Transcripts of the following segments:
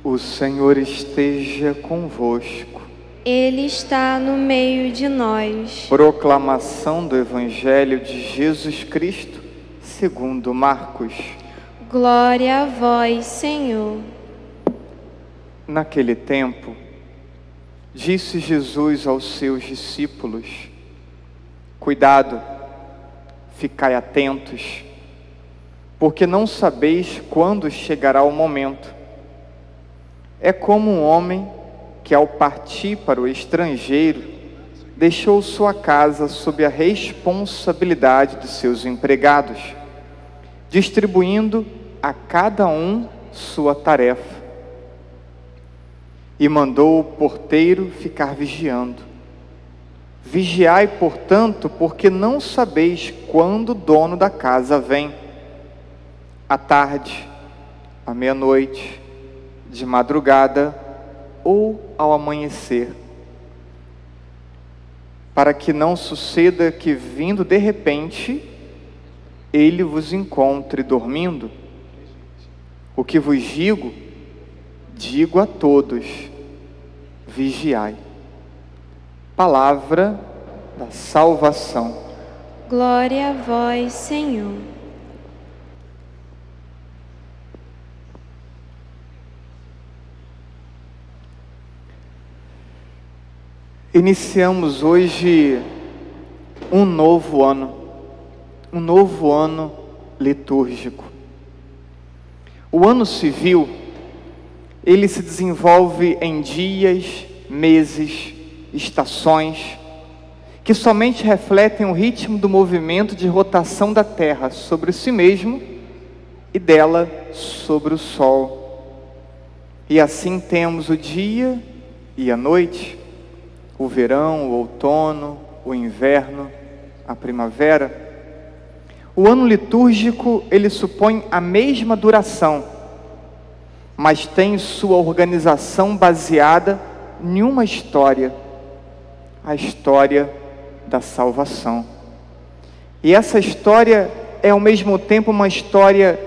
O Senhor esteja convosco. Ele está no meio de nós. Proclamação do Evangelho de Jesus Cristo, segundo Marcos. Glória a vós, Senhor. Naquele tempo, disse Jesus aos seus discípulos: Cuidado, ficai atentos, porque não sabeis quando chegará o momento. É como um homem que, ao partir para o estrangeiro, deixou sua casa sob a responsabilidade de seus empregados, distribuindo a cada um sua tarefa. E mandou o porteiro ficar vigiando. Vigiai, portanto, porque não sabeis quando o dono da casa vem. À tarde, à meia-noite, de madrugada ou ao amanhecer, para que não suceda que, vindo de repente, ele vos encontre dormindo. O que vos digo, digo a todos: vigiai. Palavra da salvação. Glória a vós, Senhor. Iniciamos hoje um novo ano litúrgico. O ano civil, ele se desenvolve em dias, meses, estações, que somente refletem o ritmo do movimento de rotação da Terra sobre si mesmo e dela sobre o Sol. E assim temos o dia e a noite, o verão, o outono, o inverno, a primavera. O ano litúrgico, ele supõe a mesma duração, mas tem sua organização baseada em uma história, a história da salvação. E essa história é ao mesmo tempo uma história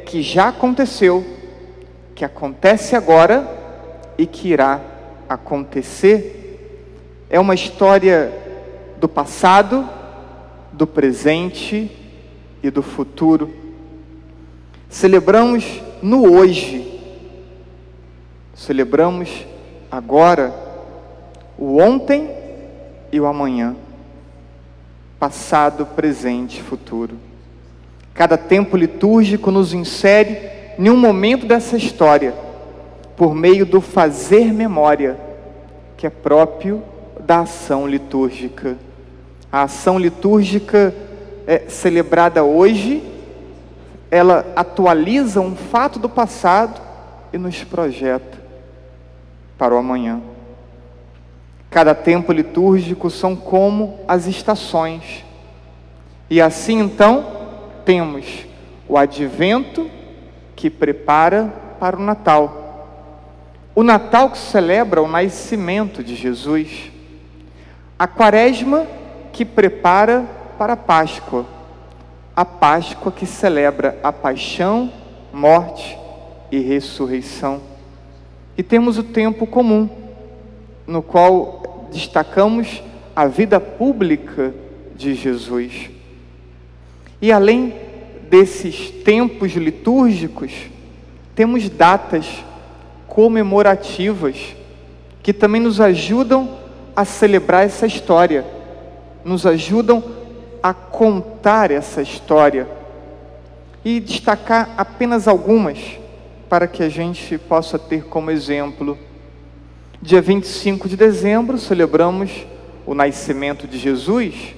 que já aconteceu, que acontece agora e que irá acontecer. É uma história do passado, do presente e do futuro. Celebramos no hoje, celebramos agora, o ontem e o amanhã, passado, presente e futuro. Cada tempo litúrgico nos insere em um momento dessa história, por meio do fazer memória, que é próprio da ação litúrgica. A ação litúrgica celebrada hoje, ela atualiza um fato do passado e nos projeta para o amanhã. Cada tempo litúrgico são como as estações. E assim então temos o advento, que prepara para o Natal. O Natal que celebra o nascimento de Jesus. A Quaresma, que prepara para a Páscoa. A Páscoa que celebra a paixão, morte e ressurreição. E temos o tempo comum, no qual destacamos a vida pública de Jesus. E além desses tempos litúrgicos, temos datas comemorativas que também nos ajudam a celebrar essa história, nos ajudam a contar essa história e destacar apenas algumas para que a gente possa ter como exemplo. Dia 25 de dezembro celebramos o nascimento de Jesus.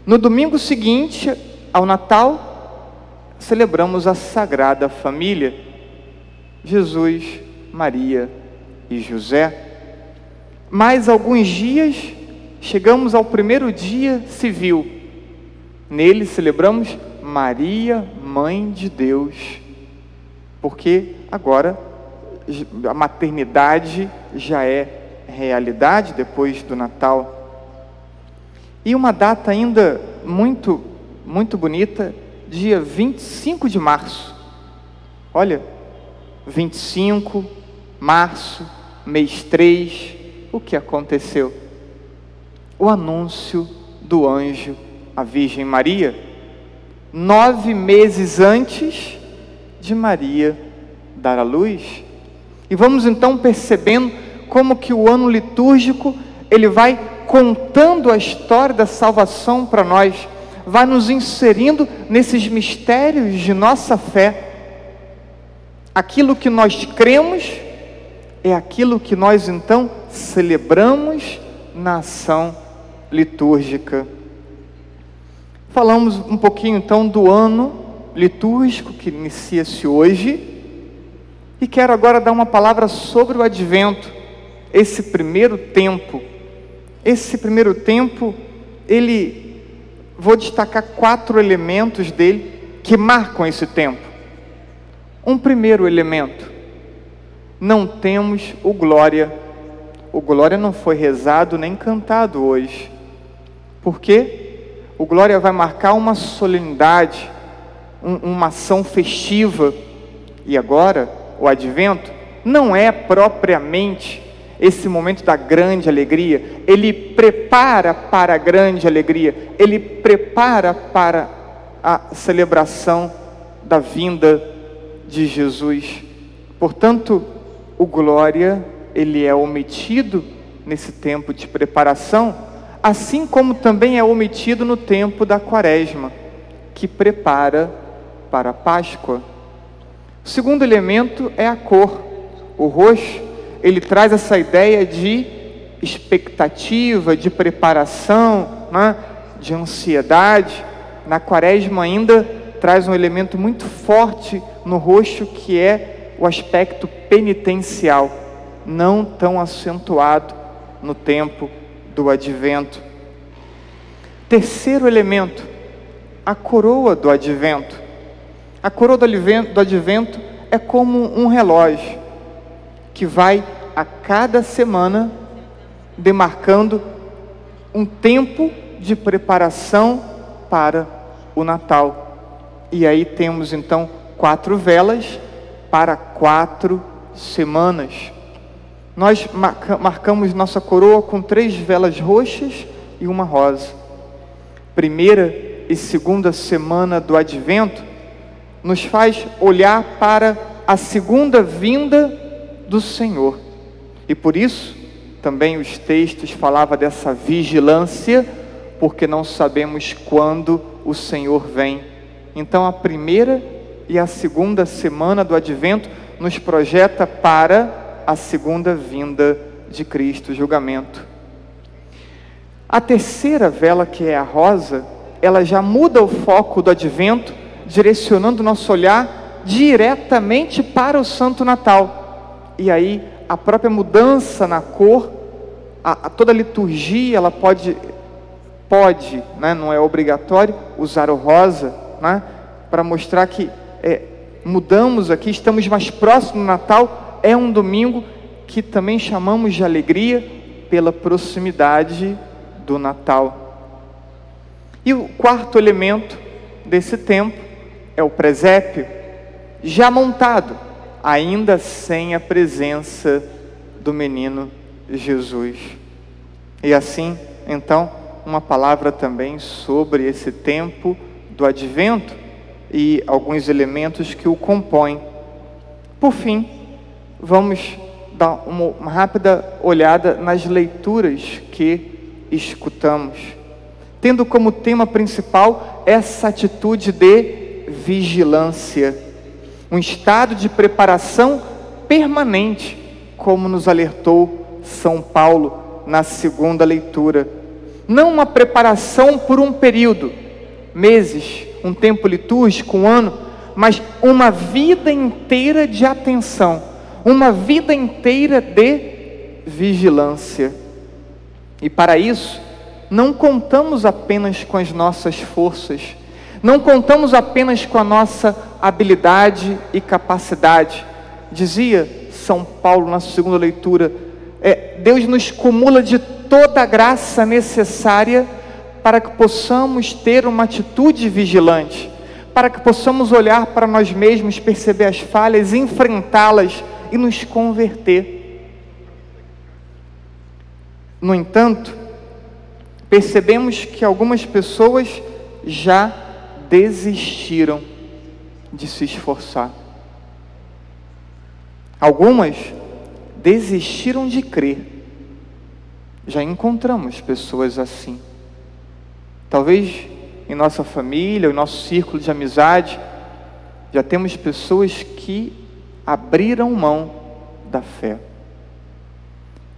No domingo seguinte ao Natal, celebramos a Sagrada Família, Jesus, Maria e José. Mais alguns dias, chegamos ao primeiro dia civil. Nele celebramos Maria, Mãe de Deus, porque agora a maternidade já é realidade depois do Natal. E uma data ainda muito, muito bonita, dia 25 de março. Olha, 25, março, mês 3, o que aconteceu? O anúncio do anjo à Virgem Maria, 9 meses antes de Maria dar à luz. E vamos então percebendo como que o ano litúrgico, ele vai contando a história da salvação para nós, vai nos inserindo nesses mistérios de nossa fé. Aquilo que nós cremos é aquilo que nós então celebramos na ação litúrgica. Falamos um pouquinho então do ano litúrgico que inicia-se hoje, e quero agora dar uma palavra sobre o Advento, esse primeiro tempo. Esse primeiro tempo, vou destacar 4 elementos dele que marcam esse tempo. Um primeiro elemento: não temos o Glória. O Glória não foi rezado nem cantado hoje. Por quê? O Glória vai marcar uma solenidade, uma ação festiva. E agora, o Advento não é propriamente esse momento da grande alegria. Ele prepara para a grande alegria. Ele prepara para a celebração da vinda de Jesus. Portanto, o Glória, ele é omitido nesse tempo de preparação, assim como também é omitido no tempo da Quaresma, que prepara para a Páscoa. O segundo elemento é a cor. O roxo, ele traz essa ideia de expectativa, de preparação, né? De ansiedade. Na Quaresma ainda traz um elemento muito forte no roxo, que é o aspecto penitencial, não tão acentuado no tempo do Advento. Terceiro elemento, a coroa do Advento. A coroa do Advento é como um relógio que vai a cada semana demarcando um tempo de preparação para o Natal. E aí temos então 4 velas para 4 semanas. Nós marcamos nossa coroa com 3 velas roxas e uma rosa. Primeira e segunda semana do Advento nos faz olhar para a segunda vinda do Senhor. E por isso, também os textos falavam dessa vigilância, porque não sabemos quando o Senhor vem. Então, a primeira e a segunda semana do Advento nos projeta para a segunda vinda de Cristo, o julgamento. A terceira vela, que é a rosa, ela já muda o foco do Advento, direcionando nosso olhar diretamente para o Santo Natal. E aí, a própria mudança na cor, toda a liturgia, ela pode, né, não é obrigatório usar o rosa, né, para mostrar que mudamos aqui, estamos mais próximos do Natal. É um domingo que também chamamos de alegria pela proximidade do Natal. E o quarto elemento desse tempo é o presépio, já montado, ainda sem a presença do menino Jesus. E assim, então, uma palavra também sobre esse tempo do Advento e alguns elementos que o compõem. Por fim, vamos dar uma rápida olhada nas leituras que escutamos, tendo como tema principal essa atitude de vigilância, um estado de preparação permanente, como nos alertou São Paulo na segunda leitura. Não uma preparação por um período, meses, um tempo litúrgico, um ano, mas uma vida inteira de atenção, uma vida inteira de vigilância. E para isso, não contamos apenas com as nossas forças, não contamos apenas com a nossa habilidade e capacidade. Dizia São Paulo na segunda leitura, Deus nos cumula de toda a graça necessária para que possamos ter uma atitude vigilante, para que possamos olhar para nós mesmos, perceber as falhas, enfrentá-las e nos converter. No entanto, percebemos que algumas pessoas já desistiram de se esforçar. Algumas desistiram de crer. Já encontramos pessoas assim. Talvez em nossa família, em nosso círculo de amizade, já temos pessoas que abriram mão da fé.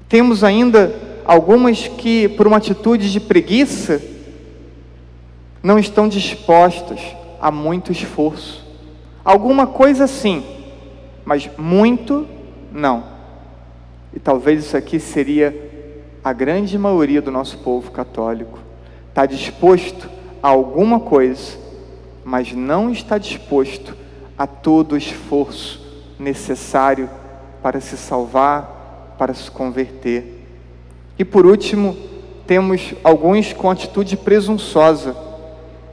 Temos ainda algumas que, por uma atitude de preguiça, não estão dispostas a muito esforço. Alguma coisa sim, mas muito não. E talvez isso aqui seria a grande maioria do nosso povo católico. Está disposto a alguma coisa, mas não está disposto a todo o esforço necessário para se salvar, para se converter. E por último, temos alguns com atitude presunçosa,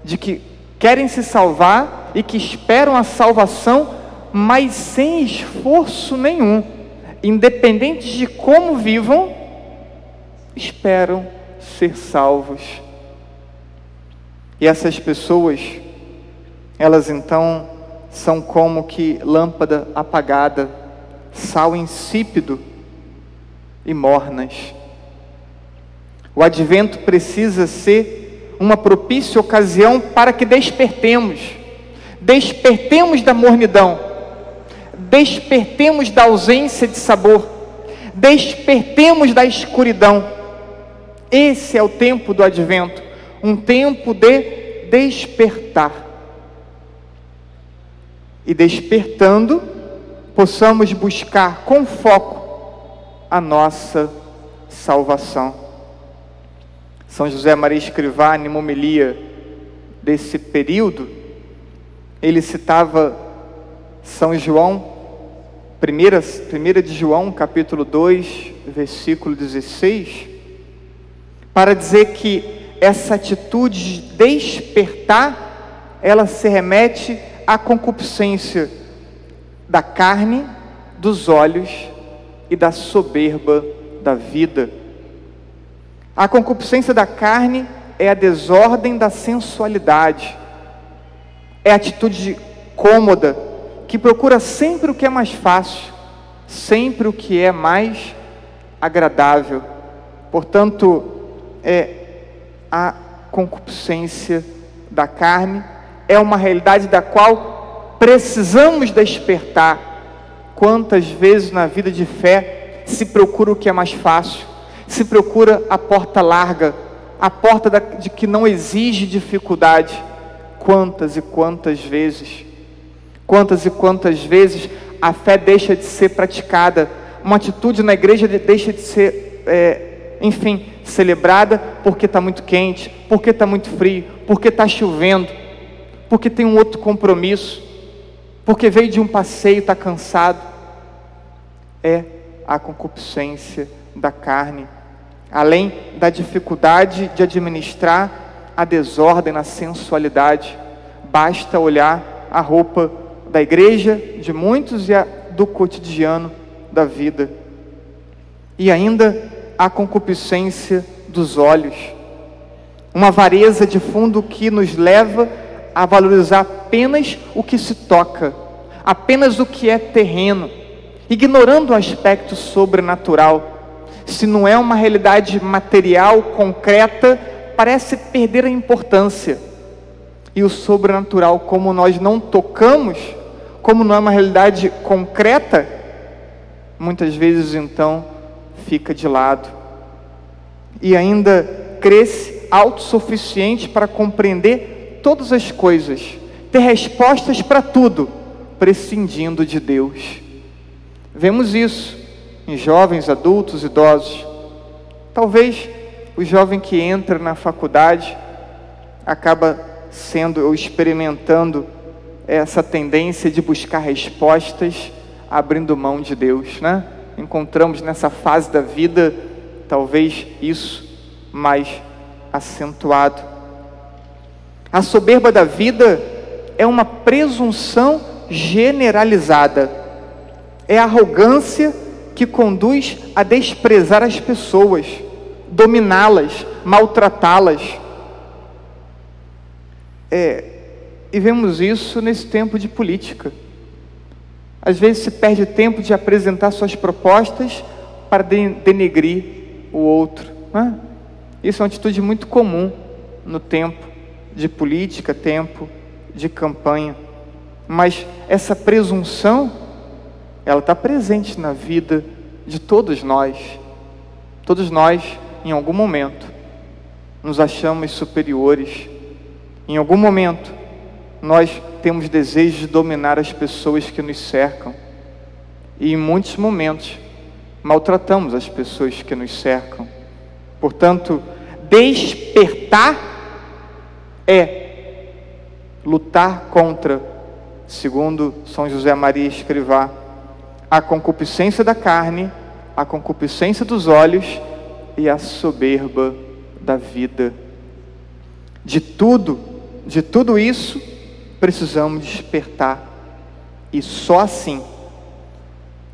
de que querem se salvar e que esperam a salvação, mas sem esforço nenhum, independente de como vivam, esperam ser salvos. E essas pessoas, elas então são como que lâmpada apagada, sal insípido e mornas. O advento precisa ser uma propícia ocasião para que despertemos da mornidão, despertemos da ausência de sabor, despertemos da escuridão. Esse é o tempo do advento, um tempo de despertar. E despertando, possamos buscar com foco a nossa salvação. São José Maria Escrivá, em uma homilia desse período, ele citava São João, 1 de João, capítulo 2, versículo 16, para dizer que essa atitude de despertar, ela se remete à concupiscência da carne, dos olhos e da soberba da vida. A concupiscência da carne é a desordem da sensualidade, é a atitude cômoda, que procura sempre o que é mais fácil, sempre o que é mais agradável. Portanto, a concupiscência da carne é uma realidade da qual precisamos despertar. Quantas vezes na vida de fé se procura o que é mais fácil, se procura a porta larga, a porta de que não exige dificuldade. Quantas e quantas vezes a fé deixa de ser praticada, uma atitude na igreja deixa de ser, celebrada porque está muito quente, porque está muito frio, porque está chovendo, porque tem um outro compromisso, porque veio de um passeio, está cansado. É a concupiscência da carne, além da dificuldade de administrar a desordem na sensualidade. Basta olhar a roupa da igreja, de muitos, e a do cotidiano da vida. E ainda a concupiscência dos olhos, uma avareza de fundo que nos leva a valorizar apenas o que se toca, apenas o que é terreno, ignorando o aspecto sobrenatural. Se não é uma realidade material, concreta, parece perder a importância. E o sobrenatural, como nós não tocamos, como não é uma realidade concreta, muitas vezes então fica de lado. E ainda cresce autossuficiente para compreender todas as coisas, ter respostas para tudo, prescindindo de Deus. Vemos isso em jovens, adultos, idosos. Talvez o jovem que entra na faculdade acaba sendo ou experimentando essa tendência de buscar respostas abrindo mão de Deus, né? Encontramos nessa fase da vida talvez isso mais acentuado. A soberba da vida é uma presunção generalizada. É a arrogância que conduz a desprezar as pessoas, dominá-las, maltratá-las. E vemos isso nesse tempo de política. Às vezes se perde tempo de apresentar suas propostas para denegrir o outro, né? Isso é uma atitude muito comum no tempo de política, tempo de campanha. Mas essa presunção, ela está presente na vida de todos nós. Todos nós, em algum momento, nos achamos superiores. Em algum momento, nós temos desejo de dominar as pessoas que nos cercam. E em muitos momentos, maltratamos as pessoas que nos cercam. Portanto, despertar é lutar contra, segundo São José Maria Escrivá, a concupiscência da carne, a concupiscência dos olhos e a soberba da vida. De tudo isso, precisamos despertar. E só assim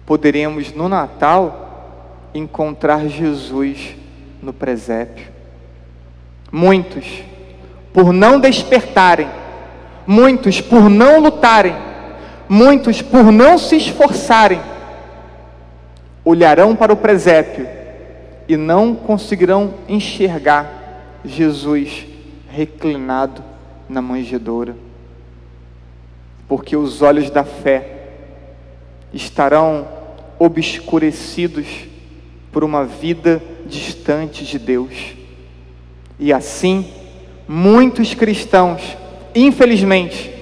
poderemos no Natal encontrar Jesus no presépio. Muitos, por não despertarem, muitos por não lutarem, muitos por não se esforçarem, olharão para o presépio e não conseguirão enxergar Jesus reclinado na manjedoura, porque os olhos da fé estarão obscurecidos por uma vida distante de Deus. E assim, muitos cristãos, infelizmente,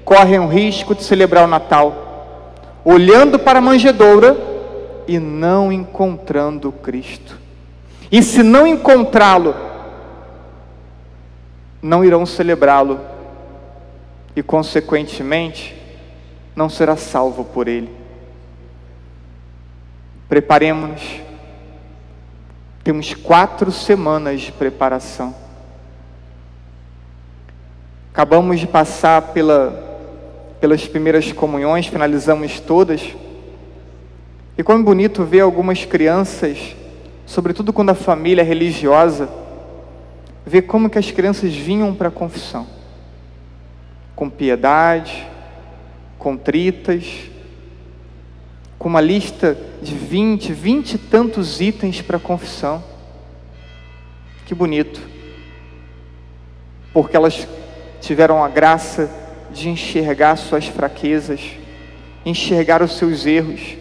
correm o risco de celebrar o Natal, olhando para a manjedoura e não encontrando Cristo. E se não encontrá-lo, não irão celebrá-lo e, consequentemente, não será salvo por ele. Preparemos-nos. Temos 4 semanas de preparação. Acabamos de passar pelas primeiras comunhões, finalizamos todas. E como é bonito ver algumas crianças, sobretudo quando a família é religiosa, ver como que as crianças vinham para a confissão, com piedade, contritas, com uma lista de 20 e tantos itens para a confissão. Que bonito, porque elas tiveram a graça de enxergar suas fraquezas, enxergar os seus erros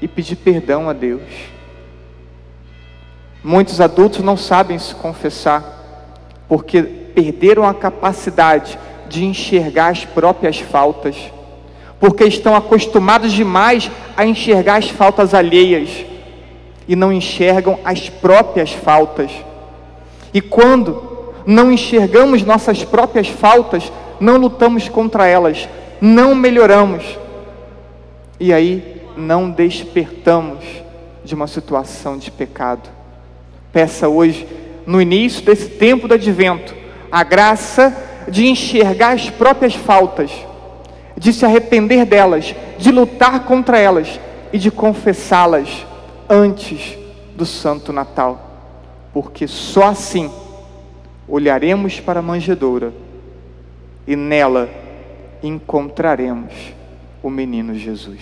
e pedir perdão a Deus. Muitos adultos não sabem se confessar, porque perderam a capacidade de enxergar as próprias faltas, porque estão acostumados demais a enxergar as faltas alheias e não enxergam as próprias faltas. E quando não enxergamos nossas próprias faltas, não lutamos contra elas, não melhoramos, e aí não despertamos de uma situação de pecado. Peça hoje, no início desse tempo do Advento, a graça de enxergar as próprias faltas, de se arrepender delas, de lutar contra elas e de confessá-las antes do Santo Natal, porque só assim olharemos para a manjedoura e nela encontraremos o menino Jesus.